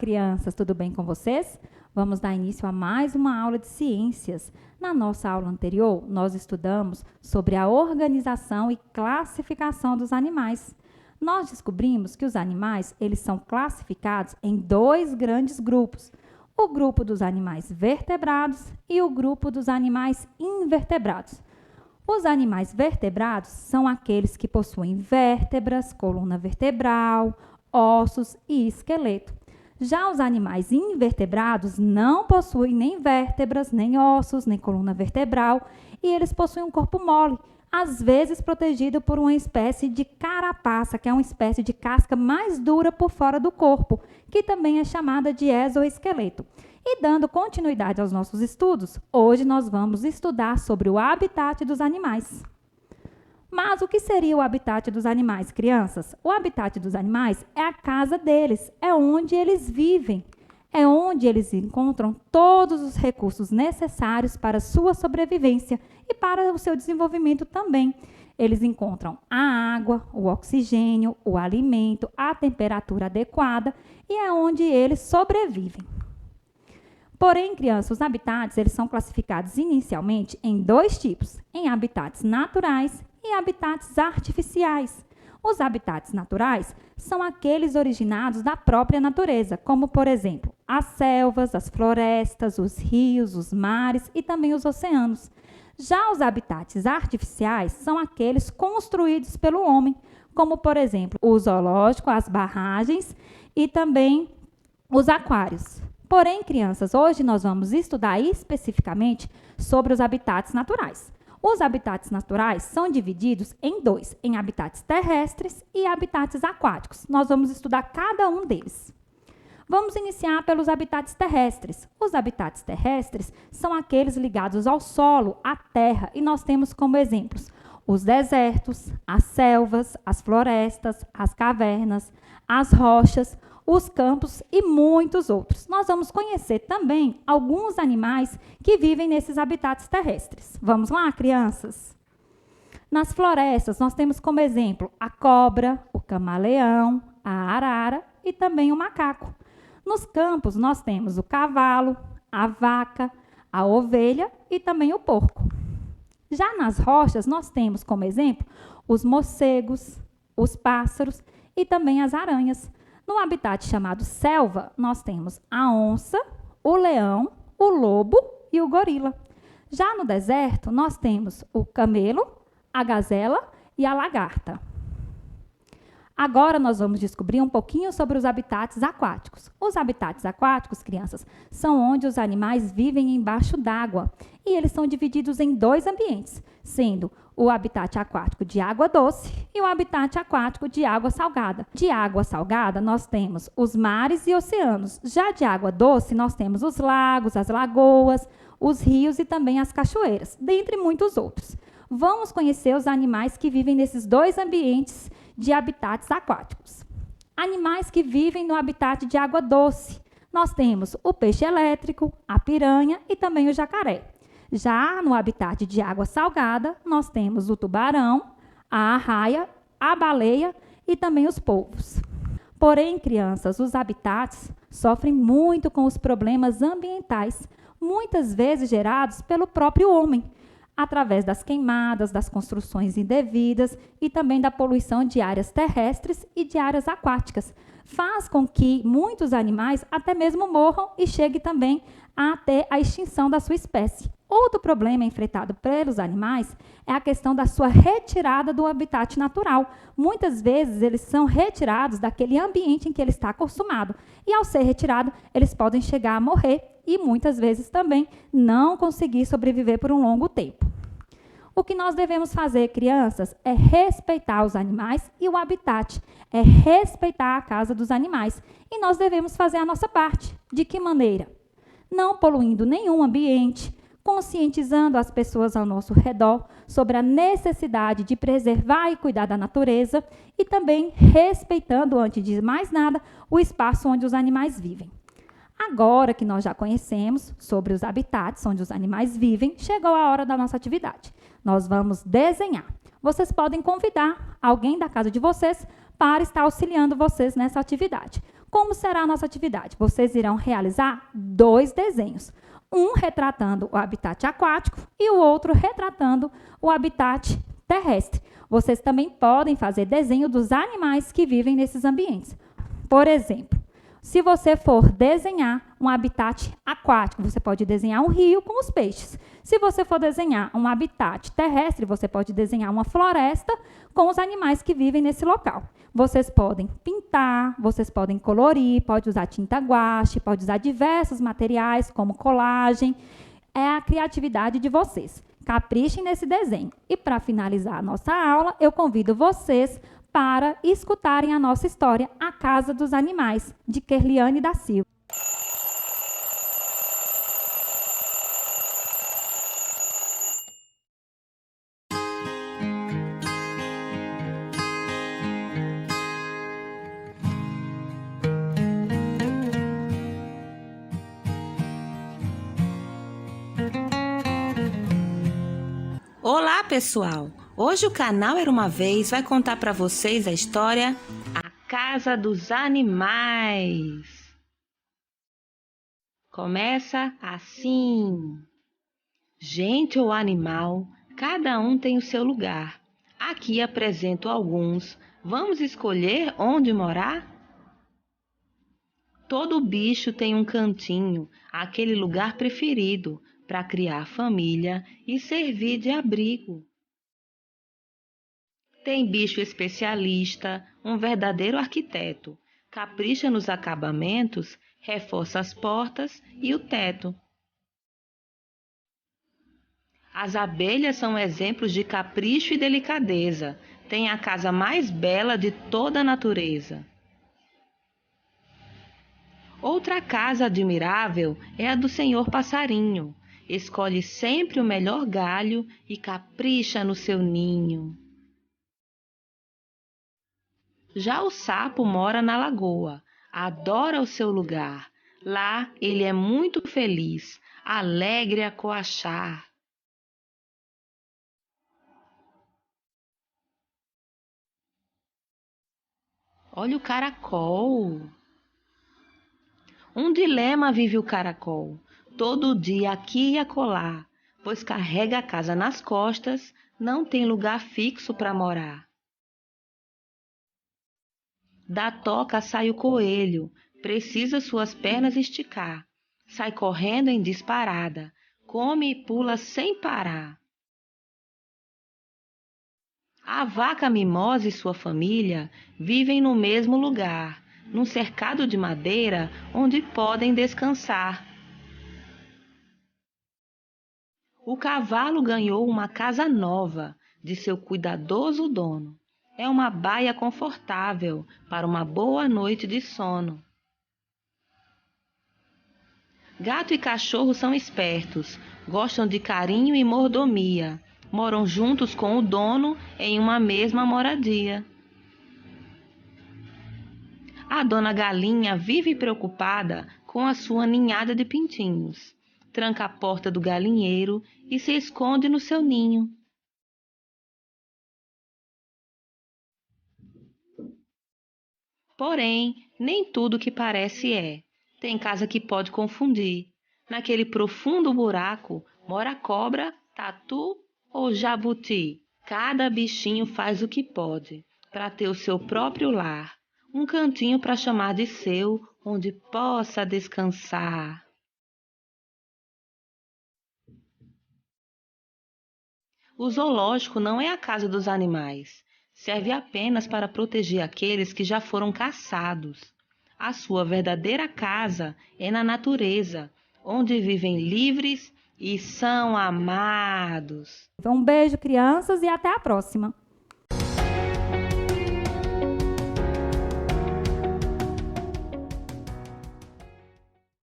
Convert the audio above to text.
crianças, tudo bem com vocês? Vamos dar início a mais uma aula de ciências. Na nossa aula anterior, nós estudamos sobre a organização e classificação dos animais. Nós descobrimos que os animais, eles são classificados em dois grandes grupos. O grupo dos animais vertebrados e o grupo dos animais invertebrados. Os animais vertebrados são aqueles que possuem vértebras, coluna vertebral, ossos e esqueleto. Já os animais invertebrados não possuem nem vértebras, nem ossos, nem coluna vertebral, e eles possuem um corpo mole, às vezes protegido por uma espécie de carapaça, que é uma espécie de casca mais dura por fora do corpo, que também é chamada de exoesqueleto. E dando continuidade aos nossos estudos, hoje nós vamos estudar sobre o habitat dos animais. Mas o que seria o habitat dos animais, crianças? O habitat dos animais é a casa deles, é onde eles vivem, é onde eles encontram todos os recursos necessários para a sua sobrevivência e para o seu desenvolvimento também. Eles encontram a água, o oxigênio, o alimento, a temperatura adequada e é onde eles sobrevivem. Porém, crianças, os habitats eles são classificados inicialmente em dois tipos, em habitats naturais e habitats artificiais. Os habitats naturais são aqueles originados da própria natureza, como, por exemplo, as selvas, as florestas, os rios, os mares e também os oceanos. Já os habitats artificiais são aqueles construídos pelo homem, como, por exemplo, o zoológico, as barragens e também os aquários. Porém, crianças, hoje nós vamos estudar especificamente sobre os habitats naturais. Os habitats naturais são divididos em dois, em habitats terrestres e habitats aquáticos. Nós vamos estudar cada um deles. Vamos iniciar pelos habitats terrestres. Os habitats terrestres são aqueles ligados ao solo, à terra, e nós temos como exemplos os desertos, as selvas, as florestas, as cavernas, as rochas, os campos e muitos outros. Nós vamos conhecer também alguns animais que vivem nesses habitats terrestres. Vamos lá, crianças? Nas florestas, nós temos como exemplo a cobra, o camaleão, a arara e também o macaco. Nos campos, nós temos o cavalo, a vaca, a ovelha e também o porco. Já nas rochas, nós temos como exemplo os morcegos, os pássaros e também as aranhas. No habitat chamado selva, nós temos a onça, o leão, o lobo e o gorila. Já no deserto, nós temos o camelo, a gazela e a lagarta. Agora nós vamos descobrir um pouquinho sobre os habitats aquáticos. Os habitats aquáticos, crianças, são onde os animais vivem embaixo d'água. E eles são divididos em dois ambientes, sendo o habitat aquático de água doce e o habitat aquático de água salgada. De água salgada, nós temos os mares e oceanos. Já de água doce, nós temos os lagos, as lagoas, os rios e também as cachoeiras, dentre muitos outros. Vamos conhecer os animais que vivem nesses dois ambientes de habitats aquáticos. Animais que vivem no habitat de água doce. Nós temos o peixe elétrico, a piranha e também o jacaré. Já no habitat de água salgada, nós temos o tubarão, a arraia, a baleia e também os polvos. Porém, crianças, os habitats sofrem muito com os problemas ambientais, muitas vezes gerados pelo próprio homem, através das queimadas, das construções indevidas e também da poluição de áreas terrestres e de áreas aquáticas. Faz com que muitos animais até mesmo morram e chegue também a ter a extinção da sua espécie. Outro problema enfrentado pelos animais é a questão da sua retirada do habitat natural. Muitas vezes eles são retirados daquele ambiente em que ele está acostumado. E ao ser retirado, eles podem chegar a morrer e muitas vezes também não conseguir sobreviver por um longo tempo. O que nós devemos fazer, crianças, é respeitar os animais e o habitat, é respeitar a casa dos animais. E nós devemos fazer a nossa parte. De que maneira? Não poluindo nenhum ambiente, conscientizando as pessoas ao nosso redor sobre a necessidade de preservar e cuidar da natureza e também respeitando, antes de mais nada, o espaço onde os animais vivem. Agora que nós já conhecemos sobre os habitats onde os animais vivem, chegou a hora da nossa atividade. Nós vamos desenhar. Vocês podem convidar alguém da casa de vocês para estar auxiliando vocês nessa atividade. Como será a nossa atividade? Vocês irão realizar 2 desenhos. Um retratando o habitat aquático e o outro retratando o habitat terrestre. Vocês também podem fazer desenho dos animais que vivem nesses ambientes. Por exemplo, se você for desenhar um habitat aquático, você pode desenhar um rio com os peixes. Se você for desenhar um habitat terrestre, você pode desenhar uma floresta com os animais que vivem nesse local. Vocês podem pintar, vocês podem colorir, pode usar tinta guache, pode usar diversos materiais como colagem. É a criatividade de vocês. Caprichem nesse desenho. E para finalizar a nossa aula, eu convido vocês para escutarem a nossa história A Casa dos Animais, de Kerliane da Silva. Olá, pessoal! Hoje o canal Era Uma Vez vai contar para vocês a história A Casa dos Animais. Começa assim. Gente ou animal, cada um tem o seu lugar. Aqui apresento alguns. Vamos escolher onde morar? Todo bicho tem um cantinho, aquele lugar preferido para criar família e servir de abrigo. Tem bicho especialista, um verdadeiro arquiteto. Capricha nos acabamentos, reforça as portas e o teto. As abelhas são exemplos de capricho e delicadeza. Tem a casa mais bela de toda a natureza. Outra casa admirável é a do Senhor Passarinho. Escolhe sempre o melhor galho e capricha no seu ninho. Já o sapo mora na lagoa, adora o seu lugar. Lá ele é muito feliz, alegre a coachar. Olha o caracol. Um dilema vive o caracol, todo dia aqui e acolá, pois carrega a casa nas costas, não tem lugar fixo para morar. Da toca sai o coelho, precisa suas pernas esticar, sai correndo em disparada, come e pula sem parar. A vaca mimosa e sua família vivem no mesmo lugar, num cercado de madeira onde podem descansar. O cavalo ganhou uma casa nova de seu cuidadoso dono. É uma baia confortável para uma boa noite de sono. Gato e cachorro são espertos, gostam de carinho e mordomia, moram juntos com o dono em uma mesma moradia. A dona galinha vive preocupada com a sua ninhada de pintinhos. Tranca a porta do galinheiro e se esconde no seu ninho. Porém, nem tudo que parece é. Tem casa que pode confundir. Naquele profundo buraco mora cobra, tatu ou jabuti. Cada bichinho faz o que pode para ter o seu próprio lar. Um cantinho para chamar de seu, onde possa descansar. O zoológico não é a casa dos animais. Serve apenas para proteger aqueles que já foram caçados. A sua verdadeira casa é na natureza, onde vivem livres e são amados. Um beijo, crianças, e até a próxima!